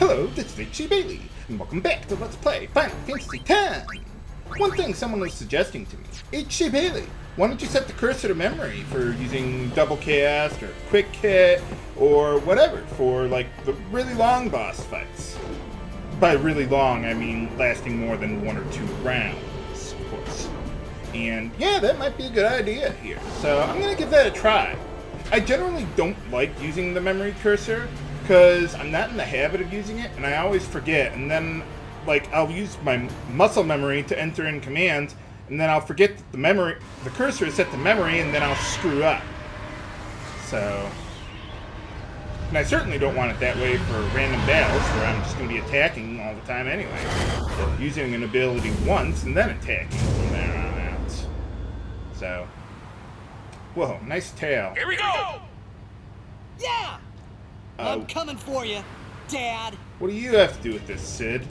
Hello, this is H.C. Bailey, and welcome back to Let's Play Final Fantasy X! One thing someone was suggesting to me, H.C. Bailey, why don't you set the cursor to memory for using double cast, or quick hit, or whatever, for like the really long boss fights? By really long, I mean lasting more than 1 or 2 rounds, of course. And yeah, that might be a good idea here, so I'm gonna give that a try. I generally don't like using the memory cursor, because I'm not in the habit of using it, and I always forget, and then, like, I'll use my muscle memory to enter in commands, and then I'll forget that the cursor is set to memory, and then I'll screw up. So, and I certainly don't want it that way for random battles, where I'm just going to be attacking all the time anyway. So, using an ability once, and then attacking from there on out. So, whoa, nice tail. Here we go! Yeah! I'm coming for you, Dad. What do you have to do with this, Sid?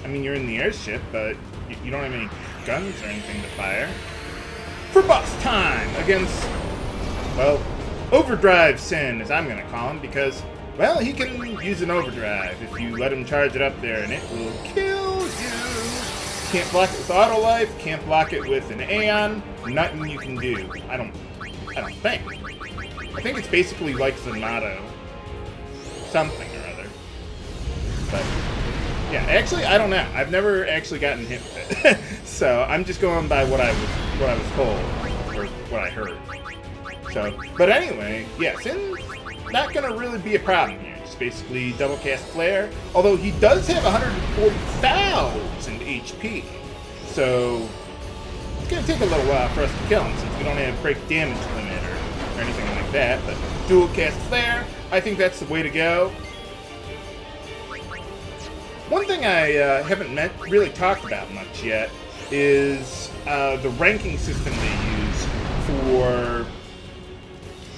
I mean, you're in the airship, but you don't have any guns or anything to fire. For boss time against, well, Overdrive Sin, as I'm going to call him, because, well, he can use an overdrive if you let him charge it up there, and it will kill you. Can't block it with auto life, can't block it with an Aeon, nothing you can do. I don't think. I think it's basically like Zanato. Something or other. But, yeah, actually, I don't know. I've never actually gotten hit with it. So, I'm just going by what I was told, or what I heard. So, but anyway, yeah, Sin's not going to really be a problem here. Just basically double cast flare, although he does have 140,000 HP. So, it's going to take a little while for us to kill him, since we don't have break damage limit or anything like that. But dual cast flare, I think that's the way to go. One thing I haven't really talked about much yet is the ranking system they use for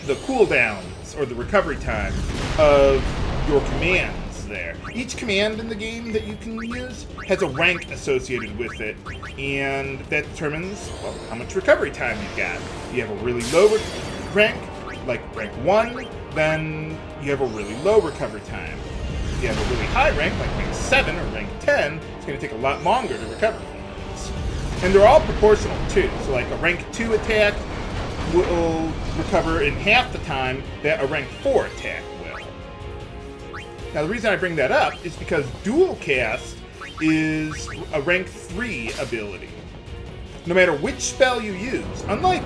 the cooldowns, or the recovery time, of your commands there. Each command in the game that you can use has a rank associated with it, and that determines, well, how much recovery time you've got. You have a really low rank, like rank 1, then you have a really low recovery time. If you have a really high rank, like rank 7 or rank 10, it's going to take a lot longer to recover from these. And they're all proportional too, so like a rank 2 attack will recover in half the time that a rank 4 attack will. Now the reason I bring that up is because dual cast is a rank 3 ability. No matter which spell you use, unlike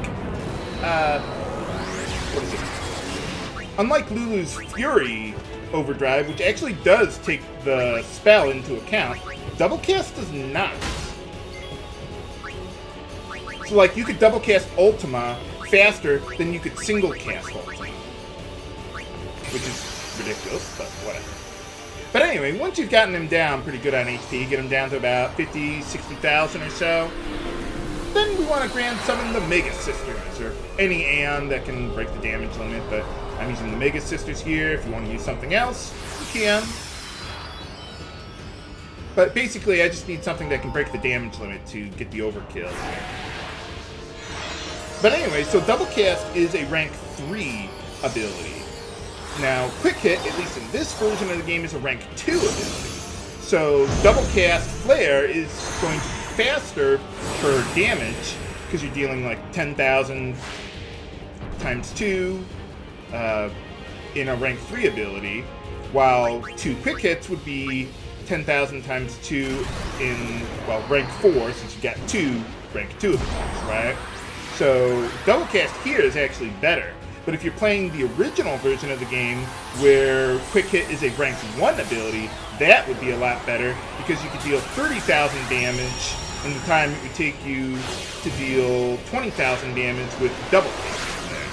Unlike Lulu's Fury Overdrive, which actually does take the spell into account, double cast does not. So like, you could double cast Ultima faster than you could single cast Ultima. Which is ridiculous, but whatever. But anyway, once you've gotten him down pretty good on HP, get him down to about 50, 60,000 or so, then we want to grand summon the Mega Sisters, or any Aeon that can break the damage limit, but I'm using the Mega Sisters here. If you want to use something else, you can. But basically, I just need something that can break the damage limit to get the overkill here. But anyway, so Double Cast is a rank 3 ability. Now, Quick Hit, at least in this version of the game, is a rank 2 ability. So Double Cast Flare is going to be faster for damage, because you're dealing like 10,000 times 2 in a rank 3 ability, while 2 Quick Hits would be 10,000 times 2 in, well, rank 4, since you got 2 rank 2 abilities, right? So Double Cast here is actually better. But if you're playing the original version of the game, where Quick Hit is a rank 1 ability, that would be a lot better, because you could deal 30,000 damage in the time it would take you to deal 20,000 damage with Double Cast there.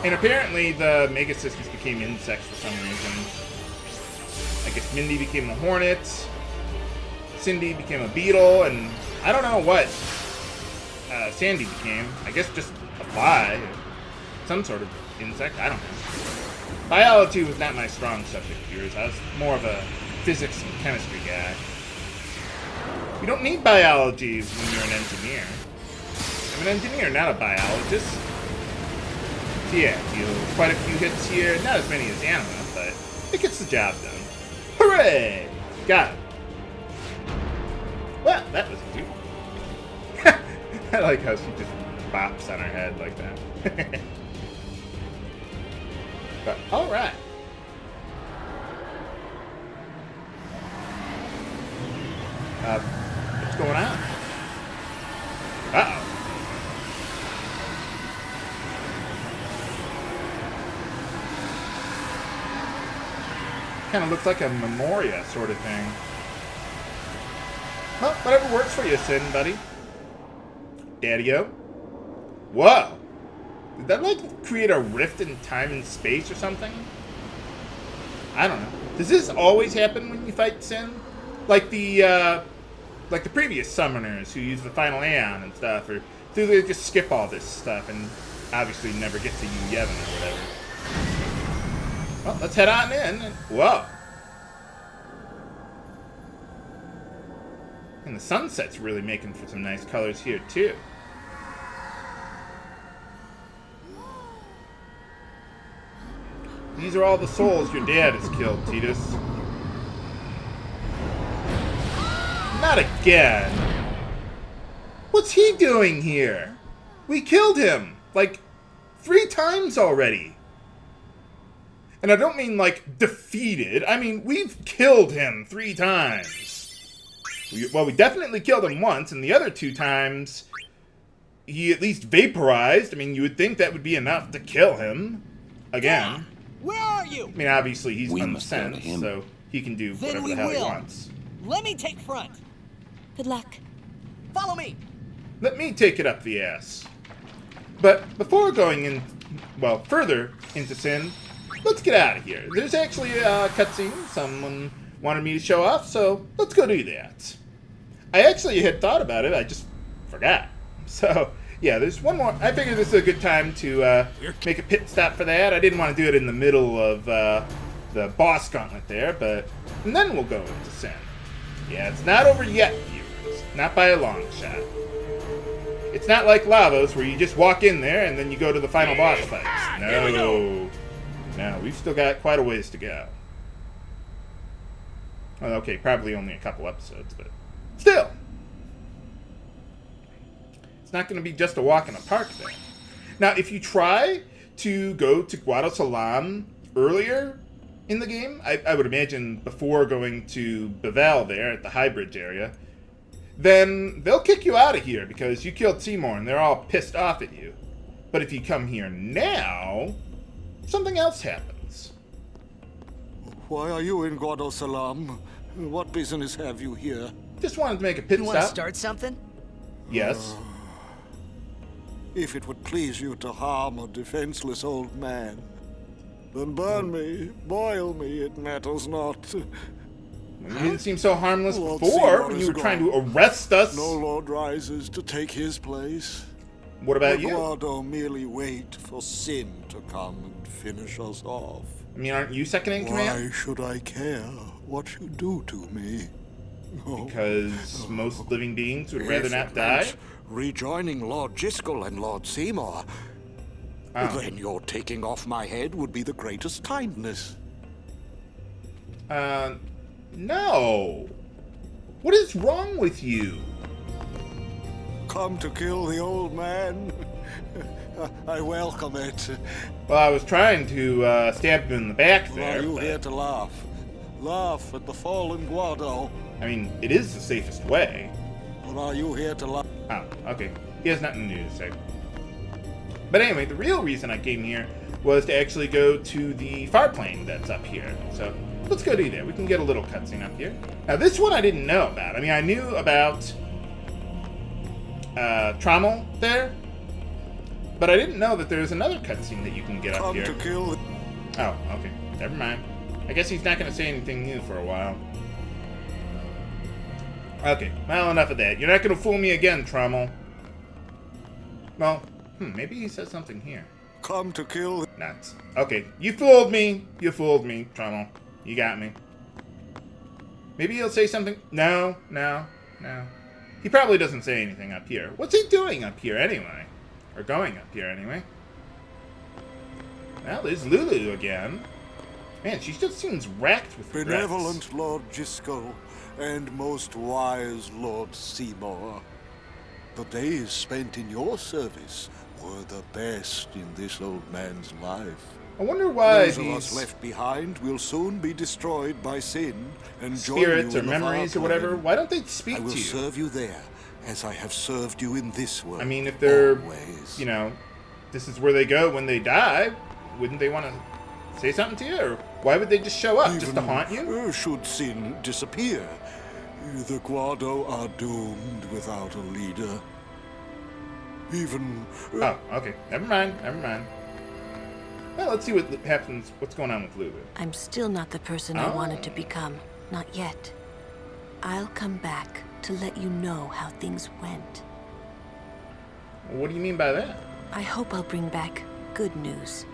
And apparently the Mega Sisters became insects for some reason. I guess Mindy became a hornet, Cindy became a beetle, and I don't know what Sandy became. I guess just a fly. Some sort of insect, I don't know. Biology was not my strong subject of yours. I was more of a physics and chemistry guy. You don't need biology when you're an engineer. I'm an engineer, not a biologist. So yeah, deal quite a few hits here. Not as many as Anima, but it gets the job done. Hooray! Got it. Well, that was easy. I like how she just bops on her head like that. But, alright. What's going on? Uh-oh. Kind of looks like a memoria sort of thing. Well, whatever works for you, Sin, buddy. Daddy-o. Whoa! Did that, like, create a rift in time and space or something? I don't know. Does this always happen when you fight Sin? Like the previous summoners who use the final Aeon and stuff, or do they just skip all this stuff and obviously never get to you Yevon or whatever? Well, let's head on in. Whoa. And the sunset's really making for some nice colors here, too. These are all the souls your dad has killed, Tidus. Not again. What's he doing here? We killed him, like, 3 times already. And I don't mean, like, defeated. I mean, we've killed him 3 times. Well, we definitely killed him once, and the other 2 times, he at least vaporized. I mean, you would think that would be enough to kill him. Again. Where are you? I mean, obviously, he's unsensed, so he can do whatever the hell he wants. Let me take front. Good luck. Follow me. Let me take it up the ass. But before going in, well, further into Sin, let's get out of here. There's actually a cutscene someone wanted me to show off, so let's go do that. I actually had thought about it, I just forgot. So, yeah, there's one more. I figured this is a good time to make a pit stop for that. I didn't want to do it in the middle of the boss gauntlet there, but and then we'll go into Sin. Yeah, it's not over yet, viewers. Not by a long shot. It's not like Lavos, where you just walk in there and then you go to the final boss fights. No. No, we've still got quite a ways to go. Well, okay, probably only a couple episodes, but still. It's not going to be just a walk in the park there. Now, if you try to go to Guadosalam earlier in the game, I would imagine before going to Bevel there at the High Bridge area, then they'll kick you out of here because you killed Seymour and they're all pissed off at you. But if you come here now, something else happens. Why are you in Guadosalam? What business have you here? Just wanted to make a pit You stop. want to start something? Yes. If it would please you to harm a defenseless old man, then burn me, boil me, it matters not. You didn't seem so harmless Lord before Seymour when is you were gone. trying to arrest us. No lord rises to take his place. What about The you? Guado merely wait for sin to come and finish us off. I mean, aren't you second in command? Why should I care what you do to me? No. Because most living beings would rather If not it die? meant rejoining Lord Jiskel and Lord Seymour, Oh. then your taking off my head would be the greatest kindness. No. What is wrong with you? Come to kill the old man? I welcome it. Well, I was trying to stab him in the back Or there. are you but, here to laugh? Laugh at the fallen Guado? I mean, it is the safest way. Or are you here to laugh? Oh, okay. He has nothing new to say. But anyway, the real reason I came here was to actually go to the Farplane that's up here. So let's go do that. We can get a little cutscene up here. Now, this one I didn't know about. I mean, I knew about Trommel there, but I didn't know that there's another cutscene that you can get up Come here. to kill. Oh, okay. Never mind. I guess he's not going to say anything new for a while. Okay, well, enough of that. You're not going to fool me again, Trommel. Well, maybe he says something here. Come to kill. Nuts. Okay, you fooled me. You fooled me, Trommel. You got me. Maybe he'll say something. No. He probably doesn't say anything up here. What's he doing up here anyway? Or going up here anyway? Well, there's Lulu again. Man, she just seems racked with regrets. Benevolent Lord Gisco and most wise Lord Seymour, the days spent in your service were the best in this old man's life. I wonder why Those of these us left behind will soon be destroyed by sin and spirits join or you in the memories or Farplane. whatever, why don't they speak I will to you? serve you there, as I have served you in this world. I mean, if they're, always. you know, this is where they go when they die, wouldn't they want to say something to you? Or why would they just show up, just to haunt you? Should sin disappear, the Guado are doomed without a leader. Even... Oh, okay. Never mind. Well, let's see what happens, what's going on with Lulu. I'm still not the person I wanted to become. Not yet. I'll come back to let you know how things went. What do you mean by that? I hope I'll bring back good news.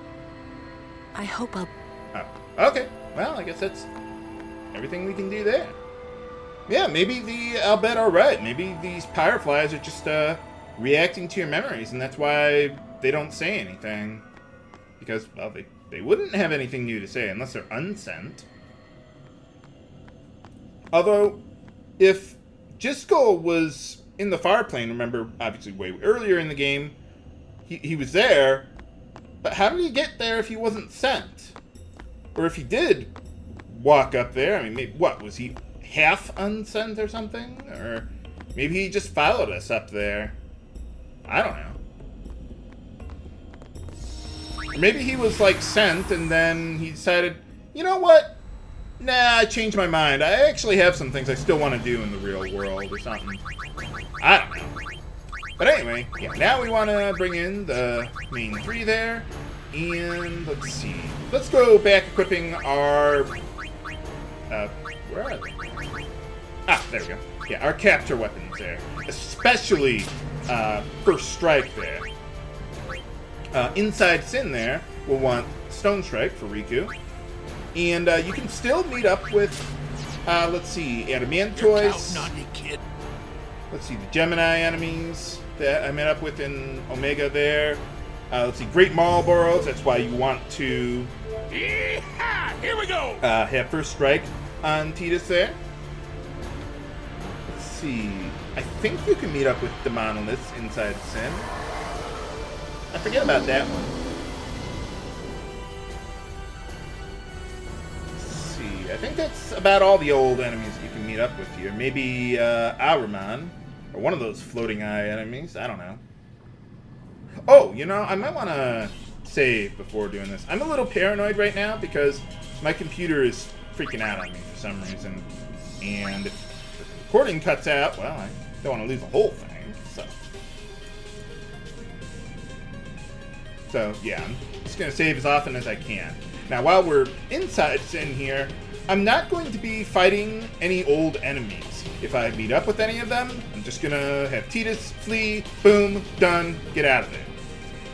I hope I'll... Oh, okay. Well, I guess that's everything we can do there. Yeah, maybe I'll bet are right. Maybe these Fireflies are just reacting to your memories, and that's why they don't say anything. Because, well, they wouldn't have anything new to say unless they're unsent. Although, if Gisco was in the Farplane, remember, obviously way earlier in the game, he was there, but how did he get there if he wasn't sent? Or if he did walk up there, I mean, maybe, what, was he half unsent or something? Or maybe he just followed us up there. I don't know. Or maybe he was, like, sent, and then he decided, you know what? Nah, I changed my mind. I actually have some things I still want to do in the real world or something. I don't know. But anyway, yeah, now we want to bring in the main three there. And let's see. Let's go back equipping our... where are they? Ah, there we go. Yeah, our capture weapons there. Especially First Strike there. Inside Sin there, we'll want Stone Strike for Riku. And you can still meet up with, let's see, Adamantoise. Let's see, the Gemini enemies that I met up with in Omega there. Let's see, Great Marlboros. That's why you want to Here we go! have First Strike on Tidus there. Let's see. I think you can meet up with the Monoliths inside Sin. I forget about that one. Let's see. I think that's about all the old enemies that you can meet up with here. Maybe Ahriman, or one of those floating eye enemies. I don't know. Oh, you know, I might want to save before doing this. I'm a little paranoid right now because my computer is freaking out on me for some reason. And if the recording cuts out, well, I don't want to lose the whole thing. So, yeah, I'm just going to save as often as I can. Now, while we're inside Sin here, I'm not going to be fighting any old enemies. If I meet up with any of them, I'm just going to have Tidus, flee, boom, done, get out of there.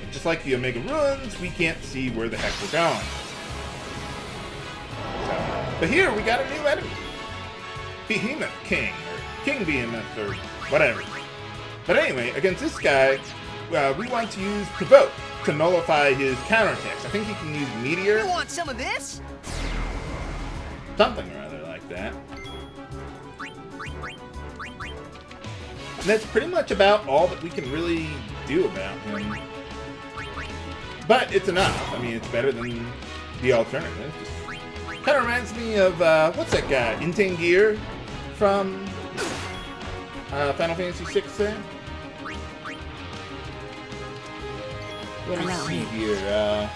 And just like the Omega Ruins, we can't see where the heck we're going. So, but here, we got a new enemy. Behemoth King, or King Behemoth, or whatever. But anyway, against this guy, we want to use Provoke to nullify his counterattacks. I think he can use Meteor. You want some of this? Something or other like that. And that's pretty much about all that we can really do about him. But it's enough. I mean, it's better than the alternative. Kind of reminds me of, what's that guy? Intangir from Final Fantasy VI there? Let me see here.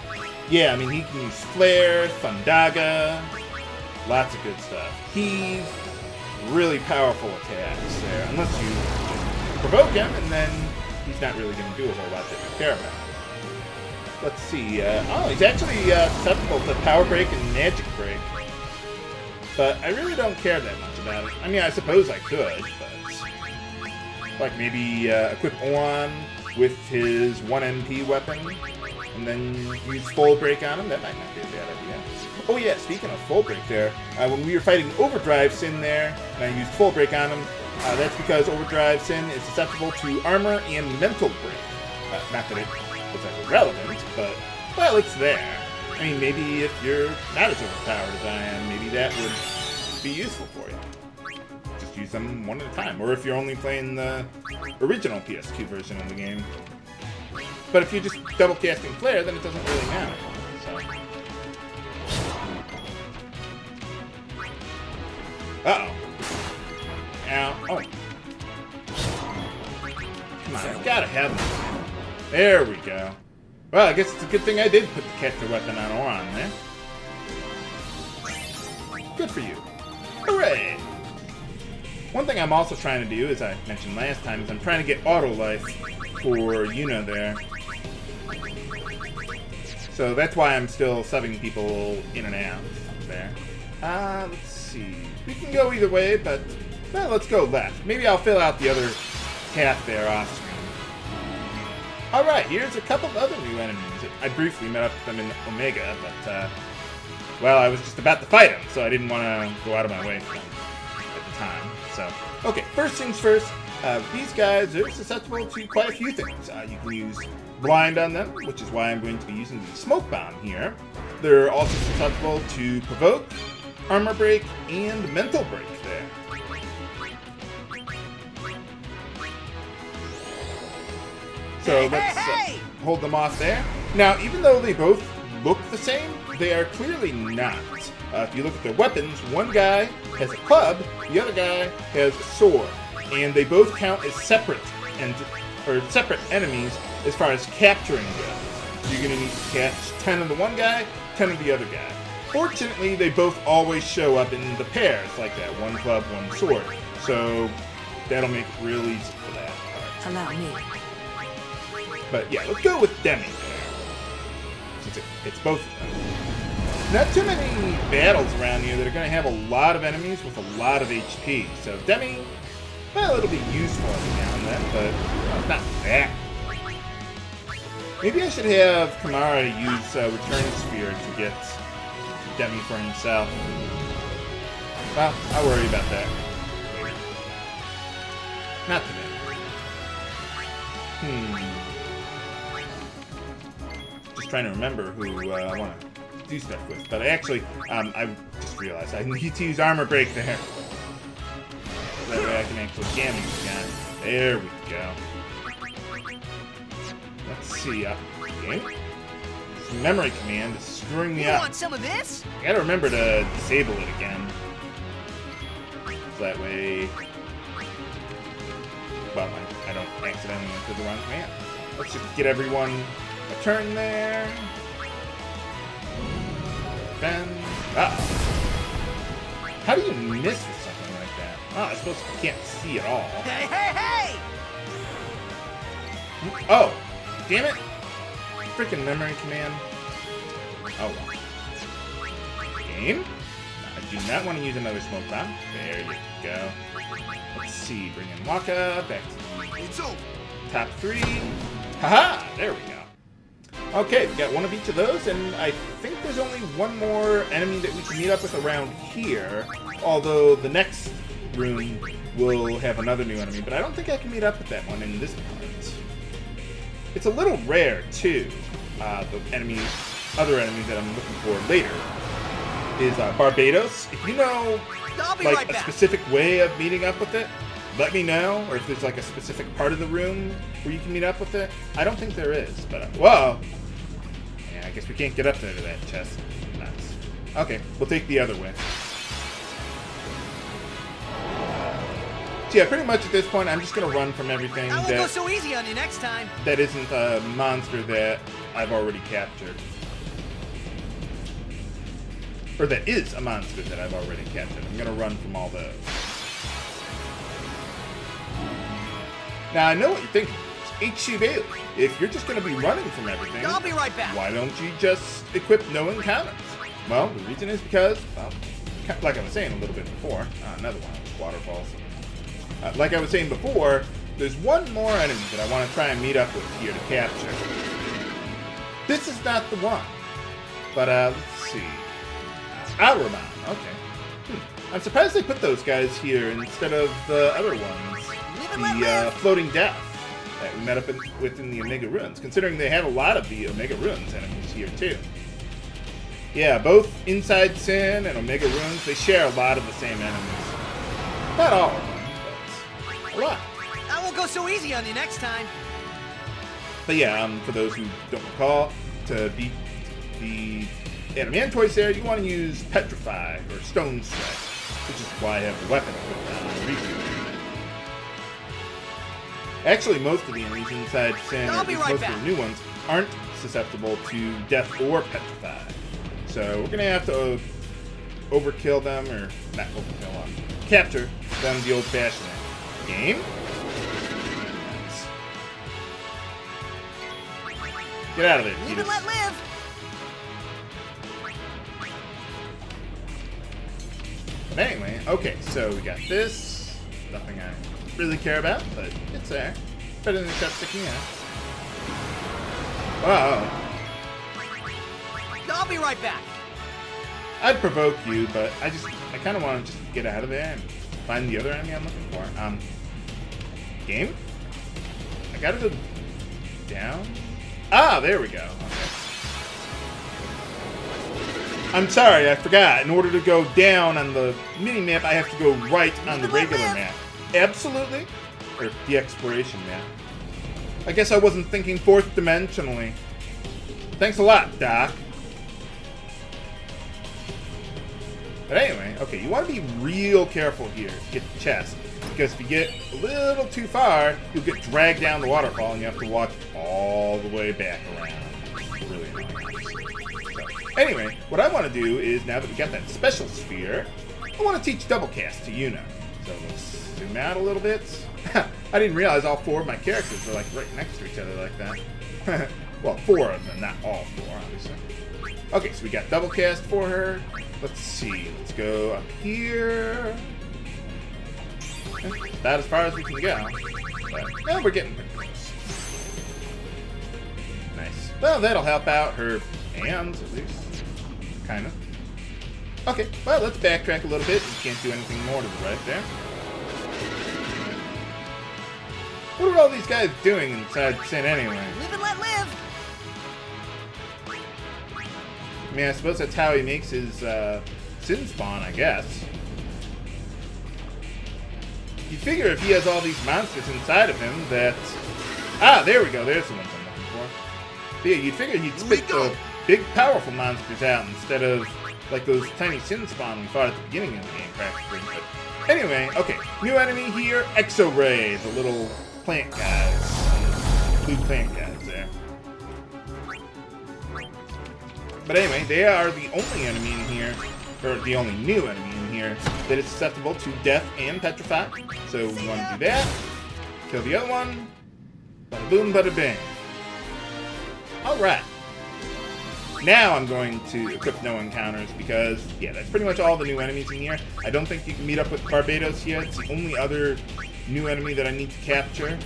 Yeah, I mean, he can use Flare, Thundaga, lots of good stuff. He's really powerful attacks there, unless you just provoke him, and then he's not really going to do a whole lot that you care about. Let's see. Oh, he's actually susceptible to Power Break and Magic Break. But I really don't care that much about it. I mean, I suppose I could, but... Like, maybe equip Oan with his 1 MP weapon, and then use Full Break on him. That might not be a bad idea. Oh yeah, speaking of Full Break there, when we were fighting Overdrive Sin there, and I used Full Break on him, that's because Overdrive Sin is susceptible to Armor and Mental Break. Not that it was ever relevant, but, well, it's there. I mean, maybe if you're not as overpowered as I am, maybe that would be useful for you. Just use them one at a time. Or if you're only playing the original PS2 version of the game. But if you're just double casting Flare, then it doesn't really matter. So. Uh-oh. Ow. Oh. Come on, you gotta have them. There we go. Well, I guess it's a good thing I did put the catcher weapon on Oron there. Good for you. Hooray! One thing I'm also trying to do, as I mentioned last time, is I'm trying to get auto life for Yuna there. So that's why I'm still subbing people in and out there. Let's see. We can go either way, but well, let's go left. Maybe I'll fill out the other path there off screen. Alright, here's a couple of other new enemies. I briefly met up with them in Omega, but, well, I was just about to fight them, so I didn't want to go out of my way for them at the time. So, okay, first things first, these guys are susceptible to quite a few things. You can use blind on them, which is why I'm going to be using the smoke bomb here. They're also susceptible to provoke, armor break, and mental break there. So let's hold them off there. Now, even though they both look the same, they are clearly not. If you look at their weapons, one guy has a club, the other guy has a sword, and they both count as separate enemies as far as capturing goes. So you're going to need to catch 10 of the one guy, 10 of the other guy. Fortunately, they both always show up in the pairs like that, one club, one sword. So that'll make it real easy for that part. Allow me. But yeah, let's go with Demi there, since it's both of them. Not too many battles around here that are going to have a lot of enemies with a lot of HP. So Demi, well, it'll be useful every now and then, but well, not that. Maybe I should have Kamara use Return Sphere to get Demi for himself. Well, I'll worry about that later. Not today. Just trying to remember who I want to do stuff with. But actually, I just realized I need to use Armor Break there. That way I can actually damage the guy. There we go. Let's see. Okay. This memory command is screwing me up. You want some of this? I gotta remember to disable it again. So that way, well, I don't accidentally enter the wrong command. Let's just get everyone a turn there. Then, how do you miss with something like that? Oh, I suppose you can't see at all. Hey, hey, hey! Oh, damn it! Freaking memory command. Oh well. Game. I do not want to use another smoke bomb. There you go. Let's see. Bring in Waka. Back to the top 3. Haha! There we go. Okay, we got one of each of those, and I think there's only one more enemy that we can meet up with around here. Although the next room will have another new enemy, but I don't think I can meet up with that one in this part. It's a little rare too. The other enemy that I'm looking for later is Barbados. If you know like a specific way of meeting up with it, let me know. Or if there's like a specific part of the room where you can meet up with it. I don't think there is, but whoa. Yeah, I guess we can't get up there to that chest. Nuts. Okay, we'll take the other way. So yeah, pretty much at this point, I'm just gonna run from everything I won't go so easy on you next time. That isn't a monster that I've already captured. Or that is a monster that I've already captured. I'm gonna run from all those. Now, I know what you're thinking. It's HC Bailey. If you're just gonna be running from everything, I'll be right back. why don't you just equip no encounters? Well, the reason is because, well, like I was saying a little bit before, another one, waterfalls. Like I was saying before, there's one more enemy that I want to try and meet up with here to capture. This is not the one. But, let's see. Outerbound, okay. I'm surprised they put those guys here instead of the other ones. The Floating Death that we met up with in the Omega Ruins, considering they had a lot of the Omega Ruins enemies here, too. Yeah, both Inside Sin and Omega Ruins, they share a lot of the same enemies. Not all of them, but a lot. I won't go so easy on you next time. But yeah, for those who don't recall, to beat the Adamantoise there, you want to use Petrify or Stone Strike, which is why I have the weapon put down on Riku. Actually, most of the enemies inside Sin, or at least most of the new ones, aren't susceptible to Death or Petrify. So we're going to have to overkill them, or not overkill them, capture them the old-fashioned way. Game? Get out of there, Live and let live. But anyway, okay, so we got this. Nothing I really care about, but it's there. Better than the shot sticking out. Wow. I'll be right back. I'd provoke you, but I kind of want to just get out of there and find the other enemy I'm looking for. Game? I gotta go down? Ah, there we go. Okay. I'm sorry, I forgot. In order to go down on the mini-map, I have to go right on the regular map. Absolutely. Or the exploration map. I guess I wasn't thinking fourth dimensionally. Thanks a lot, Doc. But anyway, okay, you want to be real careful here to get the chest. Because if you get a little too far, you'll get dragged down the waterfall and you have to walk all the way back around. It's really annoying. So, anyway, what I want to do is, now that we got that special sphere, I want to teach double cast to Yuna. So let's zoom out a little bit. I didn't realize all four of my characters were like right next to each other like that. Well, four of them, not all four, obviously. Okay, so we got double cast for her. Let's see, let's go up here. About as far as we can go. But, well, we're getting pretty close. Nice. Well, that'll help out her hands, at least. Kind of. Okay, well, let's backtrack a little bit. We can't do anything more to the right there. What are all these guys doing inside Sin anyway? Live and let live. I mean, I suppose that's how he makes his Sin spawn, I guess. You figure if he has all these monsters inside of him that... Ah, there we go. There's the ones I'm looking for. But yeah, you'd figure he'd spit the big, powerful monsters out instead of like those tiny Sin spawn we fought at the beginning of the game, practically. But anyway, okay. New enemy here, Exo-Ray, the little plant guys. Blue plant guys there. But anyway, they are the only enemy in here, or the only new enemy in here, that is susceptible to Death and Petrify. So we want to do that. Kill the other one. Bada boom, bada bing. Alright. Now I'm going to equip no encounters because, yeah, that's pretty much all the new enemies in here. I don't think you can meet up with Barbados yet. It's the only other new enemy that I need to capture.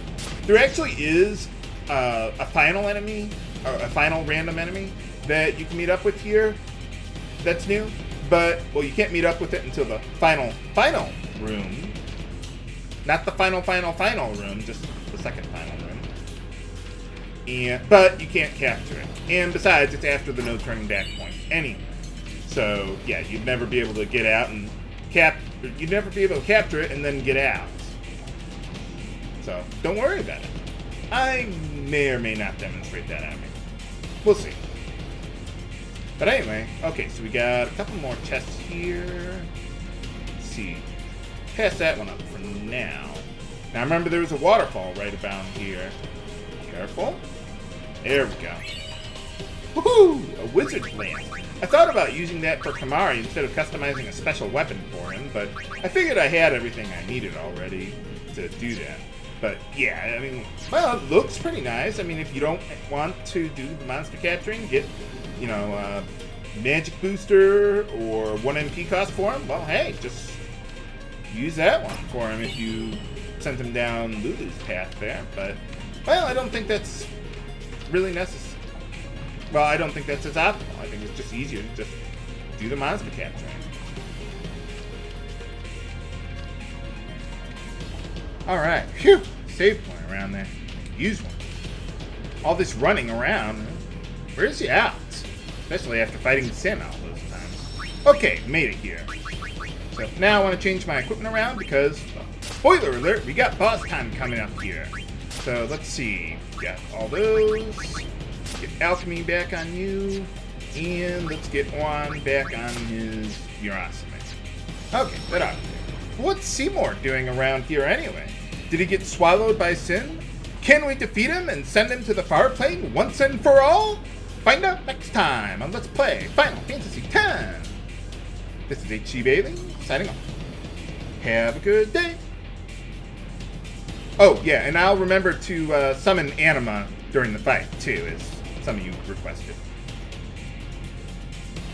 There actually is a final enemy, or a final random enemy, that you can meet up with here. That's new. But, well, you can't meet up with it until the final room. Not the final room, just the second final room. But you can't capture it. And besides, it's after the no turning back point anyway. So, yeah, you'd never be able to get out and you'd never be able to capture it and then get out. So, don't worry about it. I may or may not demonstrate that enemy. We'll see. But anyway, okay, so we got a couple more chests here. Let's see. Pass that one up for now. Now remember there was a waterfall right about here. Careful. There we go. Woohoo! A wizard lance. I thought about using that for Kamari instead of customizing a special weapon for him, but I figured I had everything I needed already to do that. But yeah, I mean, well, it looks pretty nice. I mean, if you don't want to do the monster capturing, get, you know, magic booster or 1 MP cost for him, well, hey, just use that one for him if you sent him down Lulu's path there. But, well, I don't think that's really necessary. Well, I don't think that's as optimal. I think it's just easier to just do the monster capturing. Alright, phew, save point around there. Use one. All this running around, where's he out? Especially after fighting Sin all those times. Okay, made it here. So now I want to change my equipment around because, well, spoiler alert, we got boss time coming up here. So let's see. Got all those. Get Alchemy back on you. And let's get Juan back on his Urosime. Okay, that out of there. What's Seymour doing around here anyway? Did he get swallowed by Sin? Can we defeat him and send him to the Farplane once and for all? Find out next time on Let's Play Final Fantasy X. This is H.C. Bailey, signing off. Have a good day. Oh, yeah, and I'll remember to summon Anima during the fight, too, as some of you requested.